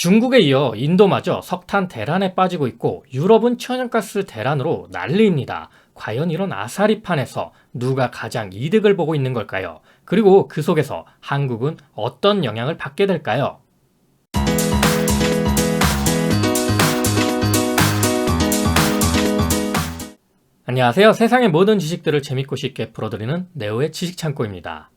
중국에 이어 인도마저 석탄 대란에 빠지고 있고 유럽은 천연가스 대란으로 난리입니다. 과연 이런 아사리판에서 누가 가장 이득을 보고 있는 걸까요? 그리고 그 속에서 한국은 어떤 영향을 받게 될까요? 안녕하세요. 세상의 모든 지식들을 재밌고 쉽게 풀어드리는 네오의 지식창고입니다.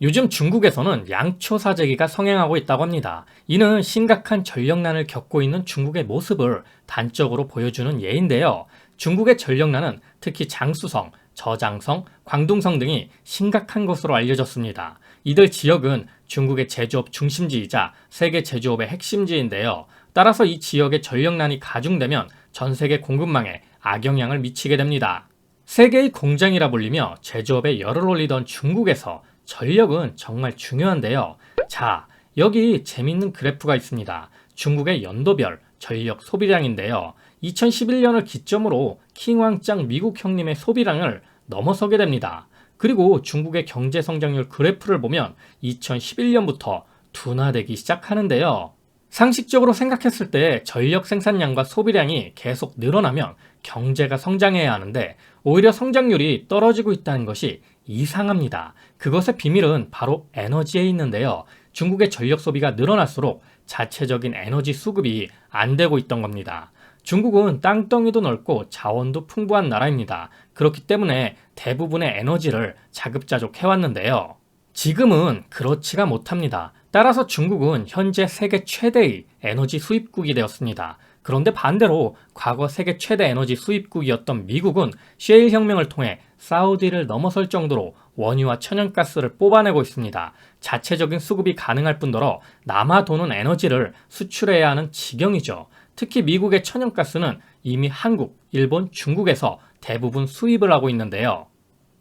요즘 중국에서는 양초 사재기가 성행하고 있다고 합니다. 이는 심각한 전력난을 겪고 있는 중국의 모습을 단적으로 보여주는 예인데요. 중국의 전력난은 특히 장쑤성, 저장성, 광둥성 등이 심각한 것으로 알려졌습니다. 이들 지역은 중국의 제조업 중심지이자 세계 제조업의 핵심지인데요. 따라서 이 지역의 전력난이 가중되면 전 세계 공급망에 악영향을 미치게 됩니다. 세계의 공장이라 불리며 제조업에 열을 올리던 중국에서 전력은 정말 중요한데요. 자, 여기 재밌는 그래프가 있습니다. 중국의 연도별 전력 소비량인데요. 2011년을 기점으로 킹왕짱 미국 형님의 소비량을 넘어서게 됩니다. 그리고 중국의 경제 성장률 그래프를 보면 2011년부터 둔화되기 시작하는데요. 상식적으로 생각했을 때 전력 생산량과 소비량이 계속 늘어나면 경제가 성장해야 하는데 오히려 성장률이 떨어지고 있다는 것이 이상합니다. 그것의 비밀은 바로 에너지에 있는데요. 중국의 전력 소비가 늘어날수록 자체적인 에너지 수급이 안 되고 있던 겁니다. 중국은 땅덩이도 넓고 자원도 풍부한 나라입니다. 그렇기 때문에 대부분의 에너지를 자급자족 해왔는데요. 지금은 그렇지가 못합니다. 따라서 중국은 현재 세계 최대의 에너지 수입국이 되었습니다. 그런데 반대로 과거 세계 최대 에너지 수입국이었던 미국은 셰일 혁명을 통해 사우디를 넘어설 정도로 원유와 천연가스를 뽑아내고 있습니다. 자체적인 수급이 가능할 뿐더러 남아 도는 에너지를 수출해야 하는 지경이죠. 특히 미국의 천연가스는 이미 한국, 일본, 중국에서 대부분 수입을 하고 있는데요.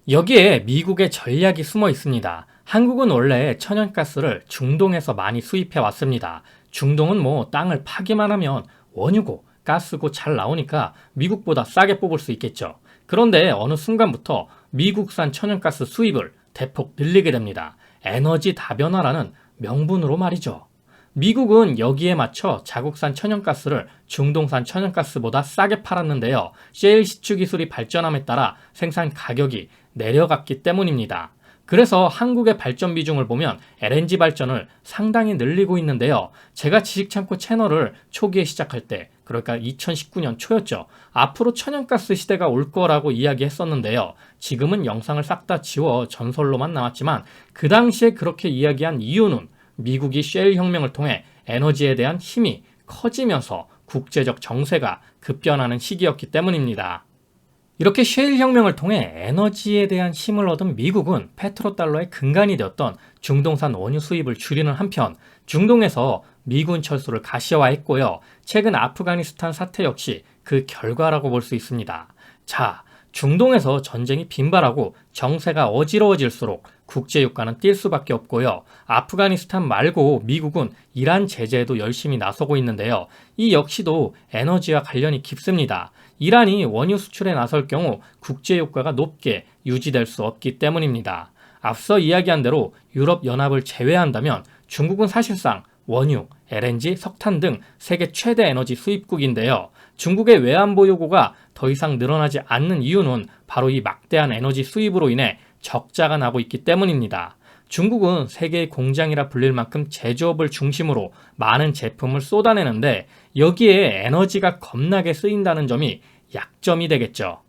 여기에 미국의 전략이 숨어 있습니다. 한국은 원래 천연가스를 중동에서 많이 수입해 왔습니다. 중동은 땅을 파기만 하면 원유고 가스고 잘 나오니까 미국보다 싸게 뽑을 수 있겠죠. 그런데 어느 순간부터 미국산 천연가스 수입을 대폭 늘리게 됩니다. 에너지 다변화라는 명분으로 말이죠. 미국은 여기에 맞춰 자국산 천연가스를 중동산 천연가스보다 싸게 팔았는데요. 셰일 시추 기술이 발전함에 따라 생산 가격이 내려갔기 때문입니다. 그래서 한국의 발전 비중을 보면 LNG 발전을 상당히 늘리고 있는데요. 제가 지식창고 채널을 초기에 시작할 때, 그러니까 2019년 초였죠. 앞으로 천연가스 시대가 올 거라고 이야기했었는데요. 지금은 영상을 싹 다 지워 전설로만 남았지만 그 당시에 그렇게 이야기한 이유는 미국이 셰일 혁명을 통해 에너지에 대한 힘이 커지면서 국제적 정세가 급변하는 시기였기 때문입니다. 이렇게 셰일 혁명을 통해 에너지에 대한 힘을 얻은 미국은 페트로달러의 근간이 되었던 중동산 원유 수입을 줄이는 한편 중동에서 미군 철수를 가시화했고요. 최근 아프가니스탄 사태 역시 그 결과라고 볼 수 있습니다. 자, 중동에서 전쟁이 빈발하고 정세가 어지러워질수록 국제유가는 뛸 수밖에 없고요. 아프가니스탄 말고 미국은 이란 제재에도 열심히 나서고 있는데요. 이 역시도 에너지와 관련이 깊습니다. 이란이 원유 수출에 나설 경우 국제유가가 높게 유지될 수 없기 때문입니다. 앞서 이야기한 대로 유럽연합을 제외한다면 중국은 사실상 원유, LNG, 석탄 등 세계 최대 에너지 수입국인데요. 중국의 외환보 요구가 더 이상 늘어나지 않는 이유는 바로 이 막대한 에너지 수입으로 인해 적자가 나고 있기 때문입니다. 중국은 세계의 공장이라 불릴 만큼 제조업을 중심으로 많은 제품을 쏟아내는데 여기에 에너지가 겁나게 쓰인다는 점이 약점이 되겠죠.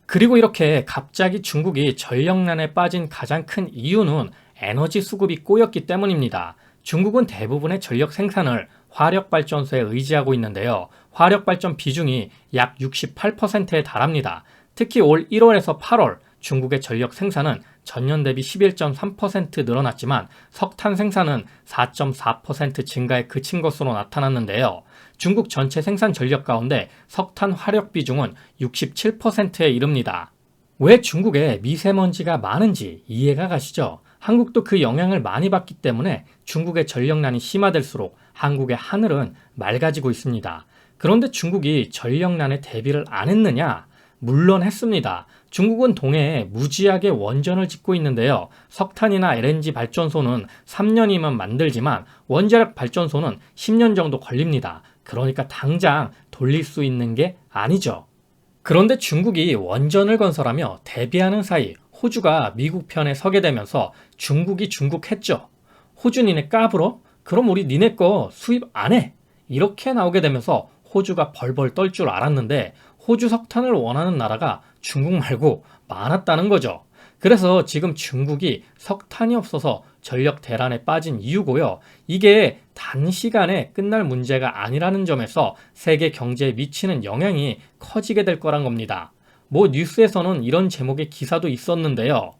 그리고 이렇게 갑자기 중국이 전력난에 빠진 가장 큰 이유는 에너지 수급이 꼬였기 때문입니다. 중국은 대부분의 전력 생산을 화력발전소에 의지하고 있는데요. 화력발전 비중이 약 68%에 달합니다. 특히 올 1월에서 8월 중국의 전력 생산은 전년 대비 11.3% 늘어났지만 석탄 생산은 4.4% 증가에 그친 것으로 나타났는데요. 중국 전체 생산 전력 가운데 석탄 화력 비중은 67%에 이릅니다. 왜 중국에 미세먼지가 많은지 이해가 가시죠? 한국도 그 영향을 많이 받기 때문에 중국의 전력난이 심화될수록 한국의 하늘은 맑아지고 있습니다. 그런데 중국이 전력난에 대비를 안 했느냐? 물론 했습니다. 중국은 동해에 무지하게 원전을 짓고 있는데요. 석탄이나 LNG 발전소는 3년이면 만들지만 원자력 발전소는 10년 정도 걸립니다. 그러니까 당장 돌릴 수 있는 게 아니죠. 그런데 중국이 원전을 건설하며 대비하는 사이 호주가 미국 편에 서게 되면서 중국이 중국했죠. 호주 니네 까불어? 그럼 우리 니네 거 수입 안 해. 이렇게 나오게 되면서 호주가 벌벌 떨 줄 알았는데 호주 석탄을 원하는 나라가 중국 말고 많았다는 거죠. 그래서 지금 중국이 석탄이 없어서 전력 대란에 빠진 이유고요. 이게 단시간에 끝날 문제가 아니라는 점에서 세계 경제에 미치는 영향이 커지게 될 거란 겁니다. 뭐 뉴스에서는 이런 제목의 기사도 있었는데요.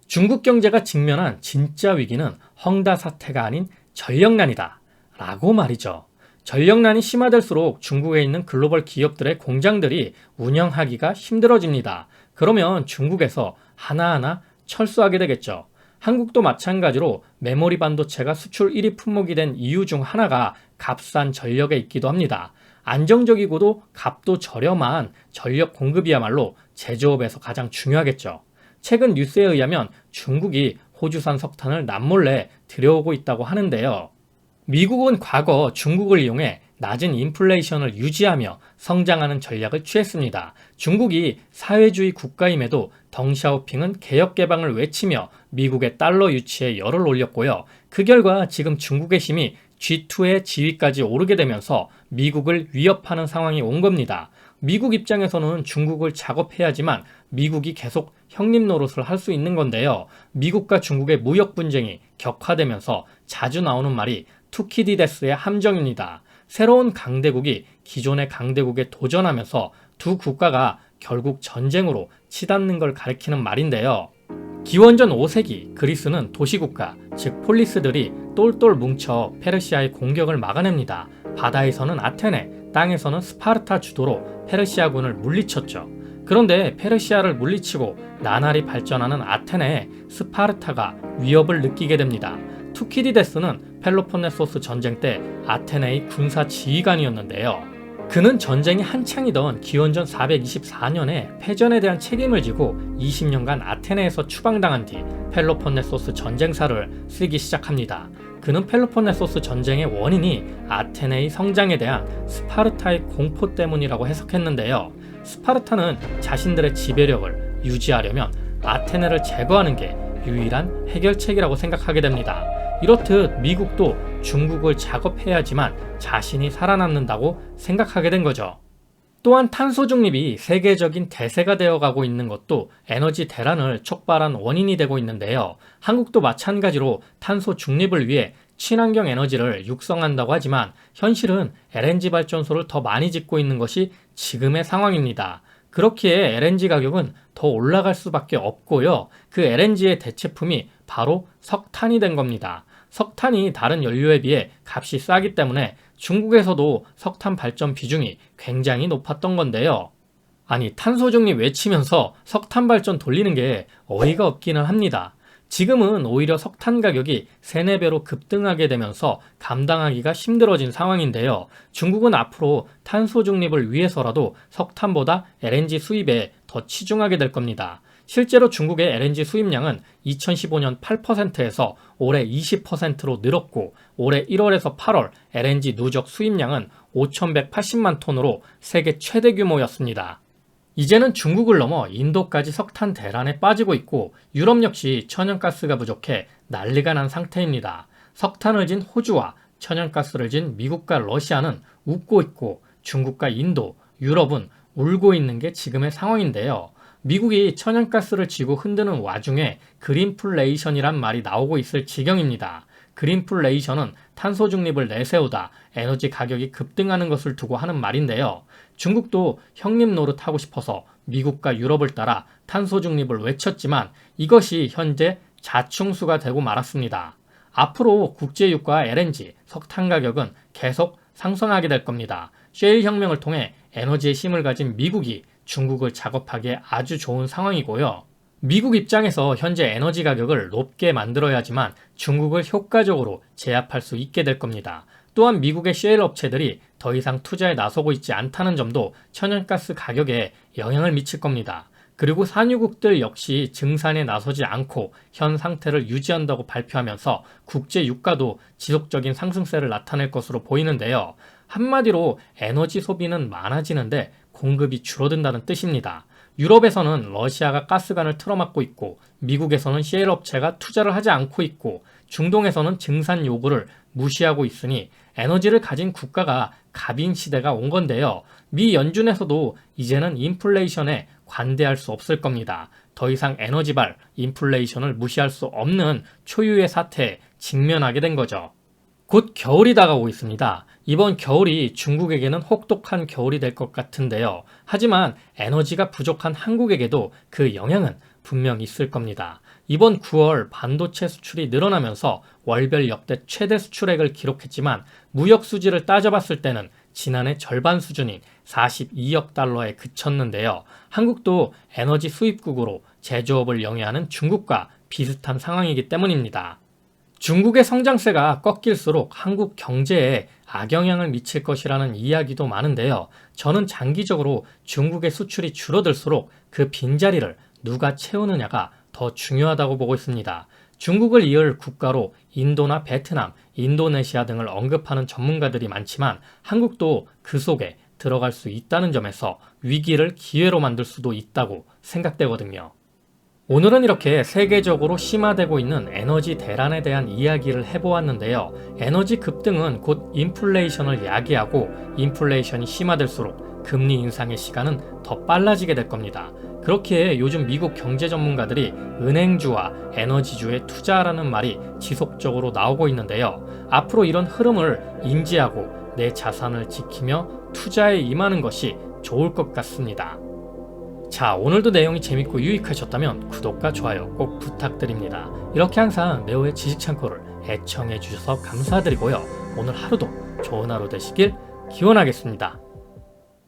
중국 경제가 직면한 진짜 위기는 헝다 사태가 아닌 전력난이다 라고 말이죠. 전력난이 심화될수록 중국에 있는 글로벌 기업들의 공장들이 운영하기가 힘들어집니다. 그러면 중국에서 하나하나 철수하게 되겠죠. 한국도 마찬가지로 메모리 반도체가 수출 1위 품목이 된 이유 중 하나가 값싼 전력에 있기도 합니다. 안정적이고도 값도 저렴한 전력 공급이야말로 제조업에서 가장 중요하겠죠. 최근 뉴스에 의하면 중국이 호주산 석탄을 남몰래 들여오고 있다고 하는데요. 미국은 과거 중국을 이용해 낮은 인플레이션을 유지하며 성장하는 전략을 취했습니다. 중국이 사회주의 국가임에도 덩샤오핑은 개혁 개방을 외치며 미국의 달러 유치에 열을 올렸고요. 그 결과 지금 중국의 힘이 G2의 지위까지 오르게 되면서 미국을 위협하는 상황이 온 겁니다. 미국 입장에서는 중국을 작업해야지만 미국이 계속 형님 노릇을 할 수 있는 건데요. 미국과 중국의 무역 분쟁이 격화되면서 자주 나오는 말이 투키디데스의 함정입니다. 새로운 강대국이 기존의 강대국에 도전하면서 두 국가가 결국 전쟁으로 치닫는 걸 가리키는 말인데요. 기원전 5세기 그리스는 도시국가, 즉 폴리스들이 똘똘 뭉쳐 페르시아의 공격을 막아냅니다. 바다에서는 아테네, 땅에서는 스파르타 주도로 페르시아군을 물리쳤죠. 그런데 페르시아를 물리치고 나날이 발전하는 아테네에 스파르타가 위협을 느끼게 됩니다. 투키디데스는 펠로폰네소스 전쟁 때 아테네의 군사 지휘관이었는데요. 그는 전쟁이 한창이던 기원전 424년에 패전에 대한 책임을 지고 20년간 아테네에서 추방당한 뒤 펠로폰네소스 전쟁사를 쓰기 시작합니다. 그는 펠로폰네소스 전쟁의 원인이 아테네의 성장에 대한 스파르타의 공포 때문이라고 해석했는데요. 스파르타는 자신들의 지배력을 유지하려면 아테네를 제거하는 게 유일한 해결책이라고 생각하게 됩니다. 이렇듯 미국도 중국을 작업해야지만 자신이 살아남는다고 생각하게 된 거죠. 또한 탄소 중립이 세계적인 대세가 되어가고 있는 것도 에너지 대란을 촉발한 원인이 되고 있는데요. 한국도 마찬가지로 탄소 중립을 위해 친환경 에너지를 육성한다고 하지만 현실은 LNG 발전소를 더 많이 짓고 있는 것이 지금의 상황입니다. 그렇기에 LNG 가격은 더 올라갈 수밖에 없고요. 그 LNG의 대체품이 바로 석탄이 된 겁니다. 석탄이 다른 연료에 비해 값이 싸기 때문에 중국에서도 석탄 발전 비중이 굉장히 높았던 건데요. 아니, 탄소 중립 외치면서 석탄 발전 돌리는 게 어이가 없기는 합니다. 지금은 오히려 석탄 가격이 3, 4배로 급등하게 되면서 감당하기가 힘들어진 상황인데요. 중국은 앞으로 탄소 중립을 위해서라도 석탄보다 LNG 수입에 더 치중하게 될 겁니다. 실제로 중국의 LNG 수입량은 2015년 8%에서 올해 20%로 늘었고 올해 1월에서 8월 LNG 누적 수입량은 5,180만 톤으로 세계 최대 규모였습니다. 이제는 중국을 넘어 인도까지 석탄 대란에 빠지고 있고 유럽 역시 천연가스가 부족해 난리가 난 상태입니다. 석탄을 진 호주와 천연가스를 진 미국과 러시아는 웃고 있고 중국과 인도, 유럽은 울고 있는 게 지금의 상황인데요. 미국이 천연가스를 쥐고 흔드는 와중에 그린플레이션이란 말이 나오고 있을 지경입니다. 그린플레이션은 탄소 중립을 내세우다 에너지 가격이 급등하는 것을 두고 하는 말인데요. 중국도 형님 노릇하고 싶어서 미국과 유럽을 따라 탄소 중립을 외쳤지만 이것이 현재 자충수가 되고 말았습니다. 앞으로 국제유가 LNG, 석탄 가격은 계속 상승하게 될 겁니다. 셰일 혁명을 통해 에너지의 힘을 가진 미국이 중국을 작업하기에 아주 좋은 상황이고요. 미국 입장에서 현재 에너지 가격을 높게 만들어야지만 중국을 효과적으로 제압할 수 있게 될 겁니다. 또한 미국의 셰일 업체들이 더 이상 투자에 나서고 있지 않다는 점도 천연가스 가격에 영향을 미칠 겁니다. 그리고 산유국들 역시 증산에 나서지 않고 현 상태를 유지한다고 발표하면서 국제 유가도 지속적인 상승세를 나타낼 것으로 보이는데요. 한마디로 에너지 소비는 많아지는데 공급이 줄어든다는 뜻입니다. 유럽에서는 러시아가 가스관을 틀어막고 있고 미국에서는 셰일 업체가 투자를 하지 않고 있고 중동에서는 증산 요구를 무시하고 있으니 에너지를 가진 국가가 갑인 시대가 온 건데요. 미 연준에서도 이제는 인플레이션에 관대할 수 없을 겁니다. 더 이상 에너지발 인플레이션을 무시할 수 없는 초유의 사태에 직면하게 된 거죠. 곧 겨울이 다가오고 있습니다. 이번 겨울이 중국에게는 혹독한 겨울이 될 것 같은데요. 하지만 에너지가 부족한 한국에게도 그 영향은 분명 있을 겁니다. 이번 9월 반도체 수출이 늘어나면서 월별 역대 최대 수출액을 기록했지만 무역 수지를 따져봤을 때는 지난해 절반 수준인 42억 달러에 그쳤는데요. 한국도 에너지 수입국으로 제조업을 영위하는 중국과 비슷한 상황이기 때문입니다. 중국의 성장세가 꺾일수록 한국 경제에 악영향을 미칠 것이라는 이야기도 많은데요. 저는 장기적으로 중국의 수출이 줄어들수록 그 빈자리를 누가 채우느냐가 더 중요하다고 보고 있습니다. 중국을 이을 국가로 인도나 베트남, 인도네시아 등을 언급하는 전문가들이 많지만 한국도 그 속에 들어갈 수 있다는 점에서 위기를 기회로 만들 수도 있다고 생각되거든요. 오늘은 이렇게 세계적으로 심화되고 있는 에너지 대란에 대한 이야기를 해보았는데요. 에너지 급등은 곧 인플레이션을 야기하고 인플레이션이 심화될수록 금리 인상의 시간은 더 빨라지게 될 겁니다. 그렇게 요즘 미국 경제 전문가들이 은행주와 에너지주에 투자하라는 말이 지속적으로 나오고 있는데요. 앞으로 이런 흐름을 인지하고 내 자산을 지키며 투자에 임하는 것이 좋을 것 같습니다. 자, 오늘도 내용이 재밌고 유익하셨다면 구독과 좋아요 꼭 부탁드립니다. 이렇게 항상 네오의 지식창고를 애청해 주셔서 감사드리고요. 오늘 하루도 좋은 하루 되시길 기원하겠습니다.